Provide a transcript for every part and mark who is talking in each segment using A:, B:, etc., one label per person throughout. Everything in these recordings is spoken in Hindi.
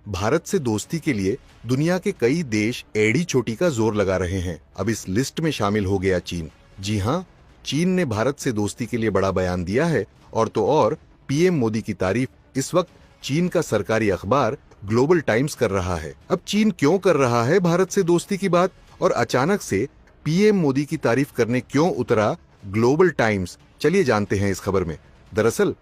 A: भारत से दोस्ती के लिए दुनिया के कई देश एड़ी चोटी का जोर लगा रहे हैं। अब इस लिस्ट में शामिल हो गया चीन। जी हाँ, चीन ने भारत से दोस्ती के लिए बड़ा बयान दिया है। और तो और पीएम मोदी की तारीफ इस वक्त चीन का सरकारी अखबार ग्लोबल टाइम्स कर रहा है। अब चीन क्यों कर रहा है भारत से दोस्ती की बात और अचानक से पीएम मोदी की तारीफ करने क्यों उतरा ग्लोबल टाइम्स? चलिए जानते हैं इस खबर में। दरअसल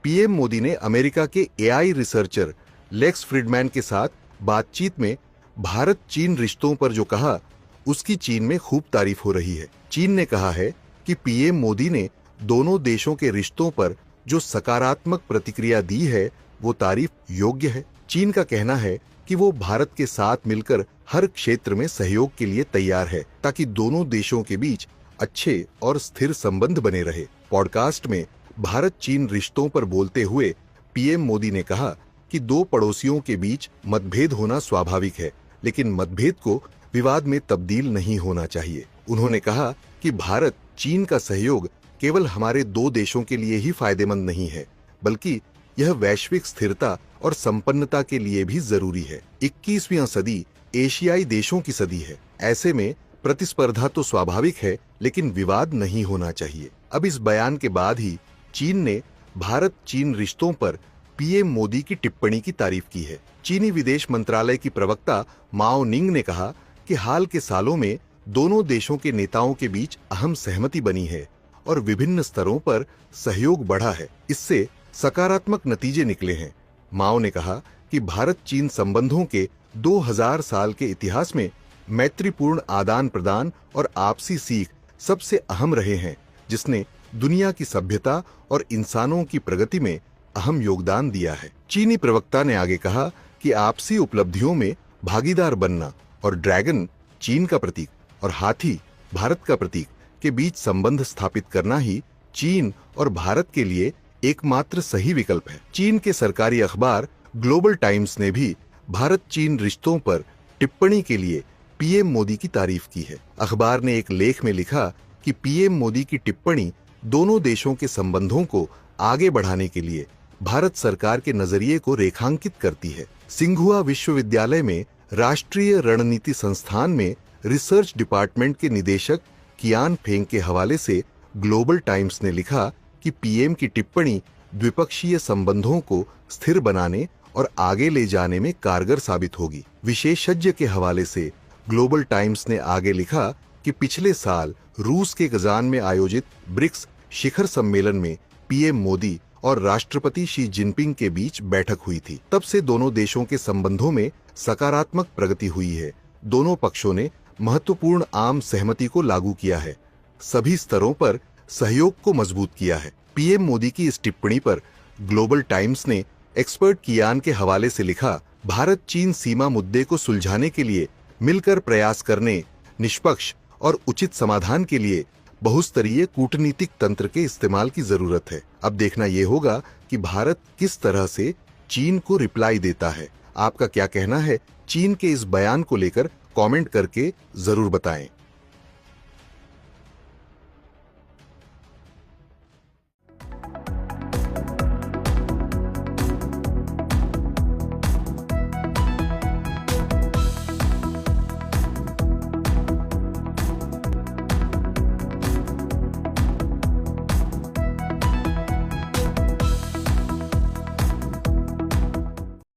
A: पीएम मोदी ने अमेरिका के एआई रिसर्चर लेक्स फ्रीडमैन के साथ बातचीत में भारत चीन रिश्तों पर जो कहा, उसकी चीन में खूब तारीफ हो रही है। चीन ने कहा है कि पीएम मोदी ने दोनों देशों के रिश्तों पर जो सकारात्मक प्रतिक्रिया दी है वो तारीफ योग्य है। चीन का कहना है कि वो भारत के साथ मिलकर हर क्षेत्र में सहयोग के लिए तैयार है ताकि दोनों देशों के बीच अच्छे और स्थिर संबंध बने रहे। पॉडकास्ट में भारत चीन रिश्तों पर बोलते हुए पीएम मोदी ने कहा कि दो पड़ोसियों के बीच मतभेद होना स्वाभाविक है, लेकिन मतभेद को विवाद में तब्दील नहीं होना चाहिए। उन्होंने कहा कि भारत चीन का सहयोग केवल हमारे दो देशों के लिए ही फायदेमंद नहीं है, बल्कि यह वैश्विक स्थिरता और संपन्नता के लिए भी जरूरी है। 21वीं सदी एशियाई देशों की सदी है। ऐसे में प्रतिस्पर्धा तो स्वाभाविक है, लेकिन विवाद नहीं होना चाहिए। अब इस बयान के बाद ही चीन ने भारत चीन रिश्तों पर पीएम मोदी की टिप्पणी की तारीफ की है। चीनी विदेश मंत्रालय की प्रवक्ता माओ निंग ने कहा कि हाल के सालों में दोनों देशों के नेताओं के बीच अहम सहमति बनी है और विभिन्न स्तरों पर सहयोग बढ़ा है। इससे सकारात्मक नतीजे निकले हैं। माओ ने कहा कि भारत चीन संबंधों के 2000 साल के इतिहास में मैत्रीपूर्ण आदान प्रदान और आपसी सीख सबसे अहम रहे हैं, जिसने दुनिया की सभ्यता और इंसानों की प्रगति में अहम योगदान दिया है। चीनी प्रवक्ता ने आगे कहा कि आपसी उपलब्धियों में भागीदार बनना और ड्रैगन चीन का प्रतीक और हाथी भारत का प्रतीक के बीच संबंध स्थापित करना ही चीन और भारत के लिए एकमात्र सही विकल्प है। चीन के सरकारी अखबार ग्लोबल टाइम्स ने भी भारत चीन रिश्तों पर टिप्पणी के लिए पीएम मोदी की तारीफ की है। अखबार ने एक लेख में लिखा कि पीएम मोदी की टिप्पणी दोनों देशों के संबंधों को आगे बढ़ाने के लिए भारत सरकार के नजरिए को रेखांकित करती है। सिंघुआ विश्वविद्यालय में राष्ट्रीय रणनीति संस्थान में रिसर्च डिपार्टमेंट के निदेशक कियान फेंग के हवाले से ग्लोबल टाइम्स ने लिखा कि पीएम की टिप्पणी द्विपक्षीय संबंधों को स्थिर बनाने और आगे ले जाने में कारगर साबित होगी। विशेषज्ञ के हवाले से ग्लोबल टाइम्स ने आगे लिखा कि पिछले साल रूस के कजान में आयोजित ब्रिक्स शिखर सम्मेलन में पीएम मोदी और राष्ट्रपति शी जिनपिंग के बीच बैठक हुई थी। तब से दोनों देशों के संबंधों में सकारात्मक प्रगति हुई है। दोनों पक्षों ने महत्वपूर्ण आम सहमति को लागू किया है, सभी स्तरों पर सहयोग को मजबूत किया है। पीएम मोदी की इस टिप्पणी पर ग्लोबल टाइम्स ने एक्सपर्ट कियान के हवाले से लिखा, भारत चीन सीमा मुद्दे को सुलझाने के लिए मिलकर प्रयास करने, निष्पक्ष और उचित समाधान के लिए बहुस्तरीय कूटनीतिक तंत्र के इस्तेमाल की जरूरत है। अब देखना यह होगा कि भारत किस तरह से चीन को रिप्लाई देता है। आपका क्या कहना है चीन के इस बयान को लेकर? कमेंट करके जरूर बताएं।